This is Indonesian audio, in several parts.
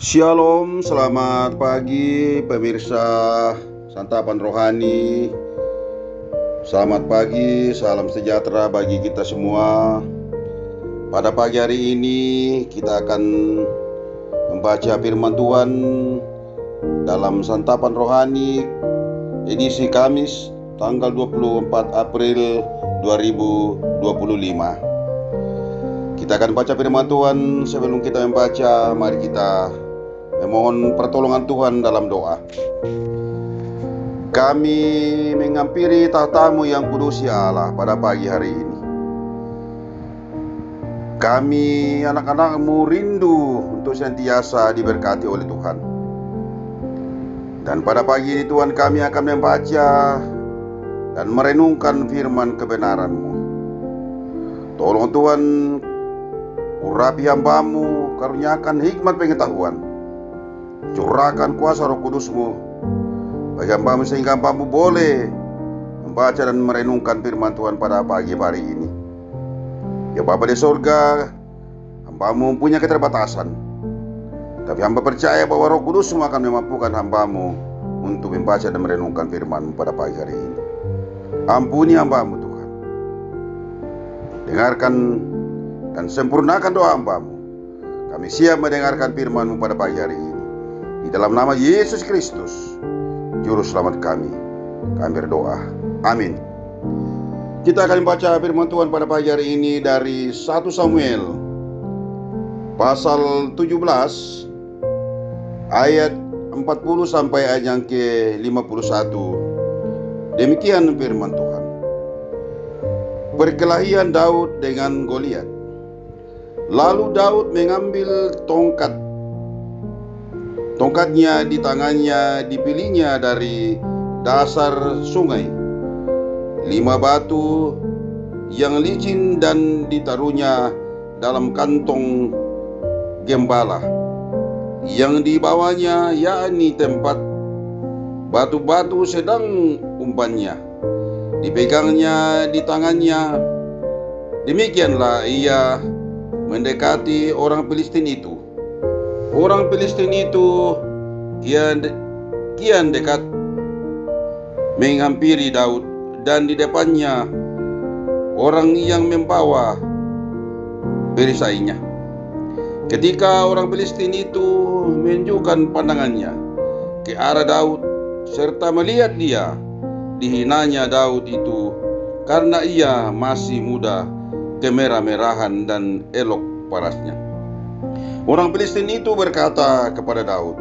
Shalom, selamat pagi pemirsa Santapan Rohani. Selamat pagi, salam sejahtera bagi kita semua. Pada pagi hari ini kita akan membaca firman Tuhan dalam Santapan Rohani edisi Kamis tanggal 24 April 2025. Kita akan baca firman Tuhan. Sebelum kita membaca, mari kita memohon pertolongan Tuhan dalam doa. Kami menghampiri tahta-Mu yang kudus ya Allah pada pagi hari ini. Kami anak-anak-Mu rindu untuk senantiasa diberkati oleh Tuhan. Dan pada pagi ini Tuhan, kami akan membaca dan merenungkan firman kebenaran-Mu. Tolong Tuhan, urapi hamba-Mu, karuniakan hikmat pengetahuan, curahkan kuasa Roh Kudus-Mu bagi hamba-Mu sehingga hamba-Mu boleh membaca dan merenungkan firman Tuhan pada pagi hari ini. Ya Bapa di surga, hamba-Mu punya keterbatasan, tapi hamba percaya bahwa Roh Kudus-Mu akan memampukan hamba-Mu untuk membaca dan merenungkan firman-Mu pada pagi hari ini. Ampuni hamba-Mu Tuhan, dengarkan dan sempurnakan doa hamba-Mu. Kami siap mendengarkan firman-Mu pada pagi hari ini. Di dalam nama Yesus Kristus, Juru Selamat kami berdoa. Amin. Kita akan membaca firman Tuhan pada pagi hari ini dari 1 Samuel pasal 17 ayat 40 sampai ayat yang ke-51. Demikian firman Tuhan. Perkelahian Daud dengan Goliat. Lalu Daud mengambil tongkatnya di tangannya, dipilihnya dari dasar sungai 5 batu yang licin dan ditaruhnya dalam kantong gembala yang dibawanya, yakni tempat batu-batu sedang umpannya, dipegangnya di tangannya. Demikianlah ia mendekati orang Filistin itu. Orang Filistin itu kian dekat menghampiri Daud, dan di depannya orang yang membawa perisainya. Ketika orang Filistin itu menunjukkan pandangannya ke arah Daud serta melihat dia, dihinanya Daud itu karena ia masih muda, kemerah-merahan dan elok parasnya. Orang Filistin itu berkata kepada Daud,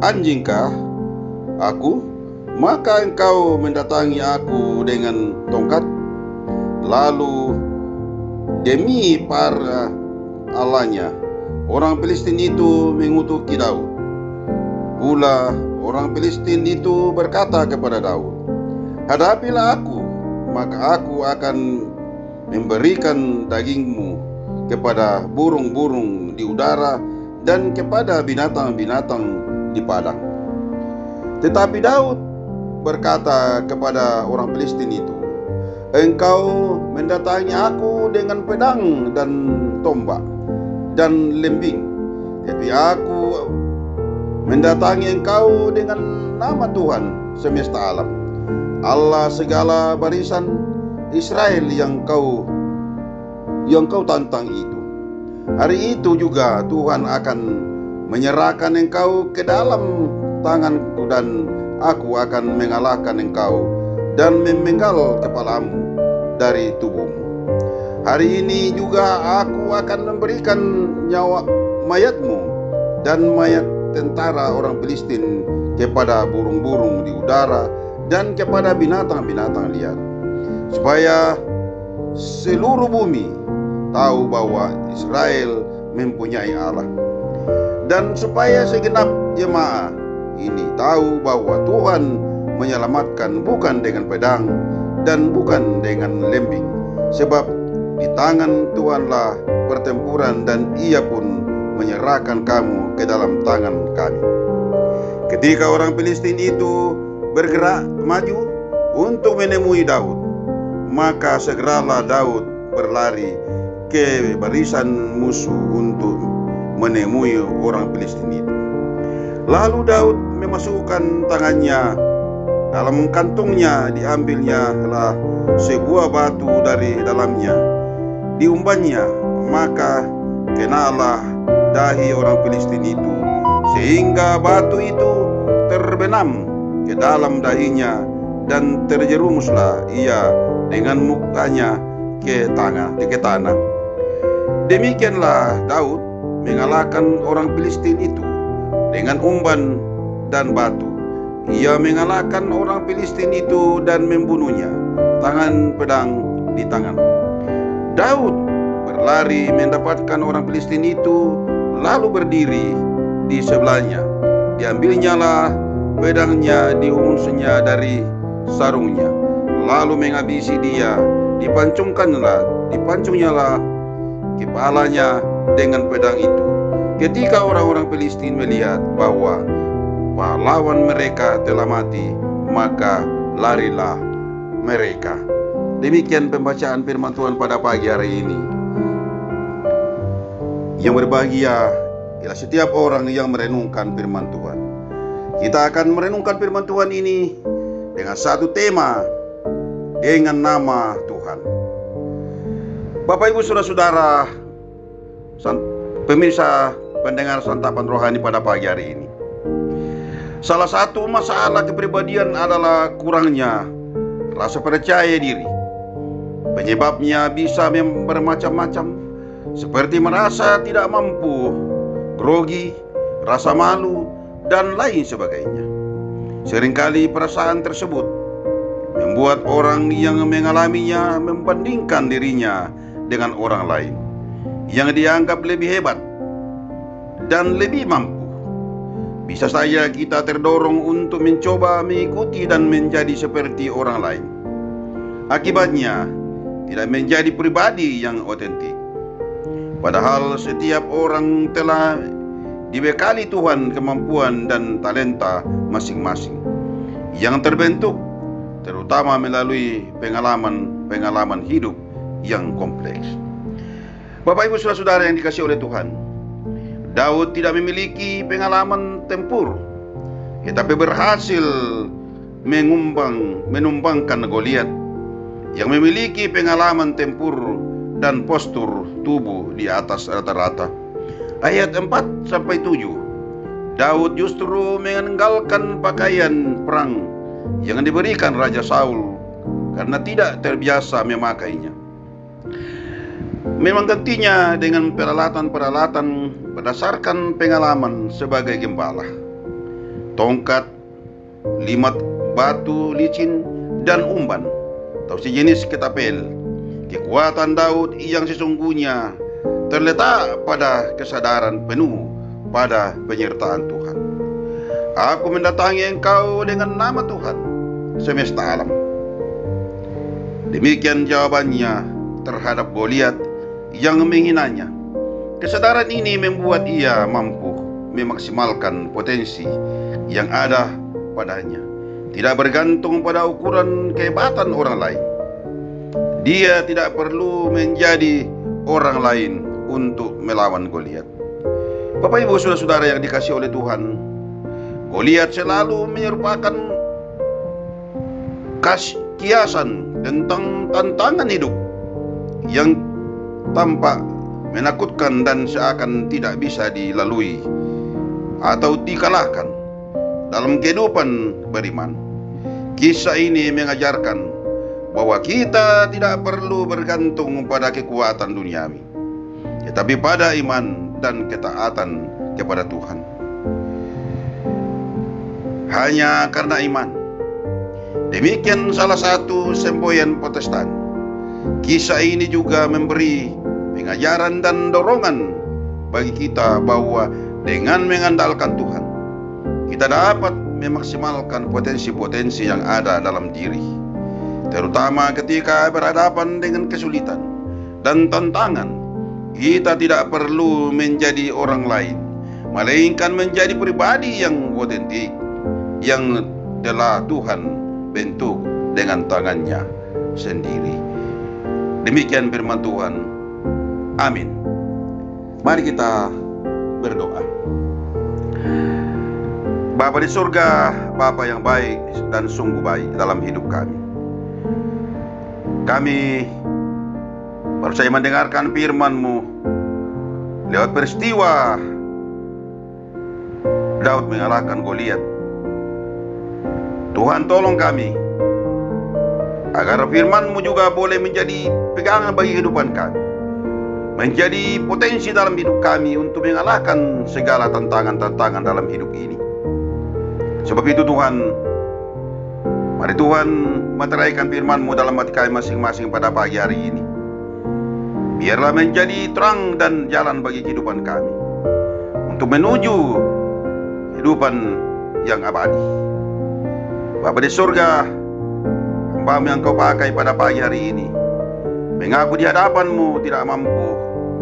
"Anjingkah aku, maka engkau mendatangi aku dengan tongkat?" Lalu demi para Allahnya, orang Filistin itu mengutuki Daud. Pula orang Filistin itu berkata kepada Daud, "Hadapilah aku, maka aku akan memberikan dagingmu kepada burung-burung di udara dan kepada binatang-binatang di padang." Tetapi Daud berkata kepada orang Filistin itu, "Engkau mendatangi aku dengan pedang dan tombak dan lembing, tapi aku mendatangi engkau dengan nama Tuhan semesta alam, Allah segala barisan Israel yang kau tantang itu. Hari itu juga Tuhan akan menyerahkan engkau ke dalam tanganku, dan aku akan mengalahkan engkau dan memenggal kepalamu dari tubuhmu. Hari ini juga aku akan memberikan nyawa mayatmu dan mayat tentara orang Filistin kepada burung-burung di udara dan kepada binatang-binatang liar, supaya seluruh bumi tahu bahwa Israel mempunyai Allah, dan supaya segenap jemaah ini tahu bahwa Tuhan menyelamatkan bukan dengan pedang dan bukan dengan lembing, sebab di tangan Tuhanlah pertempuran, dan ia pun menyerahkan kamu ke dalam tangan kami." Ketika orang Filistin itu bergerak maju untuk menemui Daud, maka segeralah Daud berlari ke barisan musuh untuk menemui orang Filistin itu. Lalu Daud memasukkan tangannya dalam kantungnya, diambilnya lah sebuah batu dari dalamnya, diumbannya, maka kenalah dahi orang Filistin itu, sehingga batu itu terbenam ke dalam dahinya, dan terjerumuslah ia dengan mukanya ke tanah. Demikianlah Daud mengalahkan orang Filistin itu dengan umban dan batu. Ia mengalahkan orang Filistin itu dan membunuhnya, tangan pedang di tangan. Daud berlari mendapatkan orang Filistin itu, lalu berdiri di sebelahnya. Diambilnyalah pedangnya, dihunusnya dari sarungnya, lalu menghabisi dia. Dipancungnyalah kepalanya dengan pedang itu. Ketika orang-orang Filistin melihat bahwa pahlawan mereka telah mati, maka larilah mereka. Demikian pembacaan firman Tuhan pada pagi hari ini. Yang berbahagia ialah setiap orang yang merenungkan firman Tuhan. Kita akan merenungkan firman Tuhan ini dengan satu tema, dengan nama Tuhan. Bapak Ibu Saudara-saudara, pemirsa pendengar santapan rohani pada pagi hari ini. Salah satu masalah kepribadian adalah kurangnya rasa percaya diri. Penyebabnya bisa bermacam-macam, seperti merasa tidak mampu, grogi, rasa malu, dan lain sebagainya. Seringkali perasaan tersebut membuat orang yang mengalaminya membandingkan dirinya dengan orang lain yang dianggap lebih hebat dan lebih mampu. Bisa saja kita terdorong untuk mencoba mengikuti dan menjadi seperti orang lain. Akibatnya tidak menjadi pribadi yang otentik. Padahal setiap orang telah dibekali Tuhan kemampuan dan talenta masing-masing yang terbentuk terutama melalui pengalaman hidup yang kompleks. Bapak Ibu Saudara-saudara yang dikasihi oleh Tuhan, Daud tidak memiliki pengalaman tempur, tetapi berhasil menumbangkan Goliat yang memiliki pengalaman tempur dan postur tubuh di atas rata-rata. Ayat 4-7, Daud justru menanggalkan pakaian perang yang diberikan Raja Saul karena tidak terbiasa memakainya. Menggantinya dengan peralatan-peralatan berdasarkan pengalaman sebagai gembala, tongkat, limat batu licin, dan umban atau sejenis ketapel. Kekuatan Daud yang sesungguhnya terletak pada kesadaran penuh pada penyertaan Tuhan. Aku mendatangi engkau dengan nama Tuhan semesta alam. Demikian jawabannya terhadap Goliat yang menghinanya. Kesadaran ini membuat ia mampu memaksimalkan potensi yang ada padanya, tidak bergantung pada ukuran kehebatan orang lain. Dia tidak perlu menjadi orang lain untuk melawan Goliat. Bapak Ibu Saudara-saudara yang dikasihi oleh Tuhan, Goliat selalu menyerupakan kiasan tentang tantangan hidup yang tampak menakutkan dan seakan tidak bisa dilalui atau dikalahkan dalam kehidupan beriman. Kisah ini mengajarkan bahwa kita tidak perlu bergantung pada kekuatan duniawi, tetapi pada iman dan ketaatan kepada Tuhan. Hanya karena iman. Demikian salah satu semboyan Protestan. Kisah ini juga memberi pengajaran dan dorongan bagi kita bahwa dengan mengandalkan Tuhan, kita dapat memaksimalkan potensi-potensi yang ada dalam diri, terutama ketika berhadapan dengan kesulitan dan tantangan. Kita tidak perlu menjadi orang lain, melainkan menjadi pribadi yang otentik yang telah Tuhan bentuk dengan tangannya sendiri. Demikian firman Tuhan. Amin. Mari kita berdoa. Bapa di surga, Bapa yang baik dan sungguh baik dalam hidup kami. Kami baru saja mendengarkan firman-Mu lewat peristiwa Daud mengalahkan Goliat. Tuhan, tolong kami agar firman-Mu juga boleh menjadi pegangan bagi kehidupan kami, menjadi potensi dalam hidup kami untuk mengalahkan segala tantangan-tantangan dalam hidup ini. Sebab itu Tuhan, mari Tuhan meteraikan firman-Mu dalam hati kami masing-masing pada pagi hari ini. Biarlah menjadi terang dan jalan bagi kehidupan kami untuk menuju kehidupan yang abadi. Bapa di surga, hamba-Mu yang Kau pakai pada pagi hari ini mengaku di hadapan-Mu tidak mampu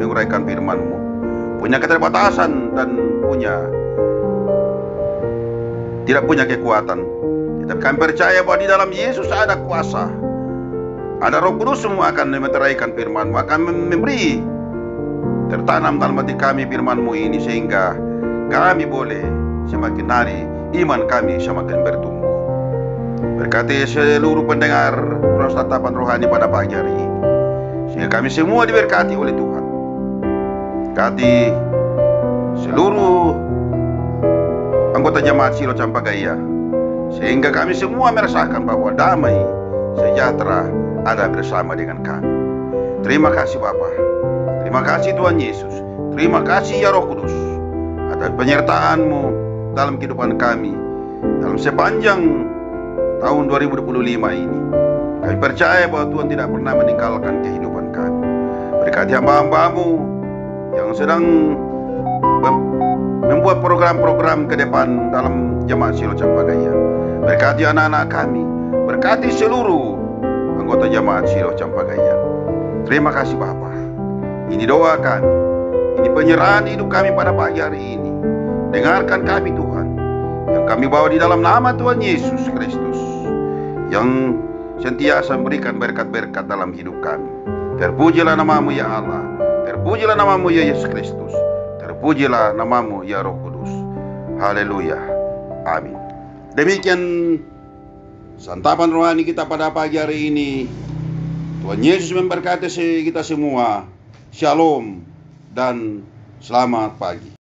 menguraikan firman-Mu, punya keterbatasan dan tidak punya kekuatan. Tetapi kami percaya bahwa di dalam Yesus ada kuasa, ada Roh Kudus-Mu akan meteraikan firman-Mu, akan memberi tertanam dalam hati kami firman-Mu ini, sehingga kami boleh semakin hari iman kami semakin bertumbuh. Berkati seluruh pendengar Proses Tatapan Rohani pada pagi hari ini, sehingga kami semua diberkati oleh Tuhan. Berkati seluruh anggota jemaat Silo Campagaya, sehingga kami semua merasakan bahwa damai sejahtera ada bersama dengan kami. Terima kasih Bapa, terima kasih Tuhan Yesus, terima kasih ya Roh Kudus atas penyertaan-Mu dalam kehidupan kami dalam sepanjang tahun 2025 ini. Kami percaya bahwa Tuhan tidak pernah meninggalkan kehidupan kami. Berkati hamba-hamba-Mu yang sedang membuat program-program ke depan dalam jemaat Silo Campagaya. Berkati anak-anak kami, berkati seluruh anggota jemaat Silo Campagaya. Terima kasih Bapa. Ini doa kami, ini penyerahan hidup kami pada pagi hari ini. Dengarkan kami Tuhan, yang kami bawa di dalam nama Tuhan Yesus Kristus, yang sentiasa memberikan berkat-berkat dalam hidup kami. Terpujilah nama-Mu ya Allah, terpujilah nama-Mu ya Yesus Kristus, terpujilah nama-Mu ya Roh Kudus. Haleluya, amin. Demikian santapan rohani kita pada pagi hari ini. Tuhan Yesus memberkati kita semua. Shalom dan selamat pagi.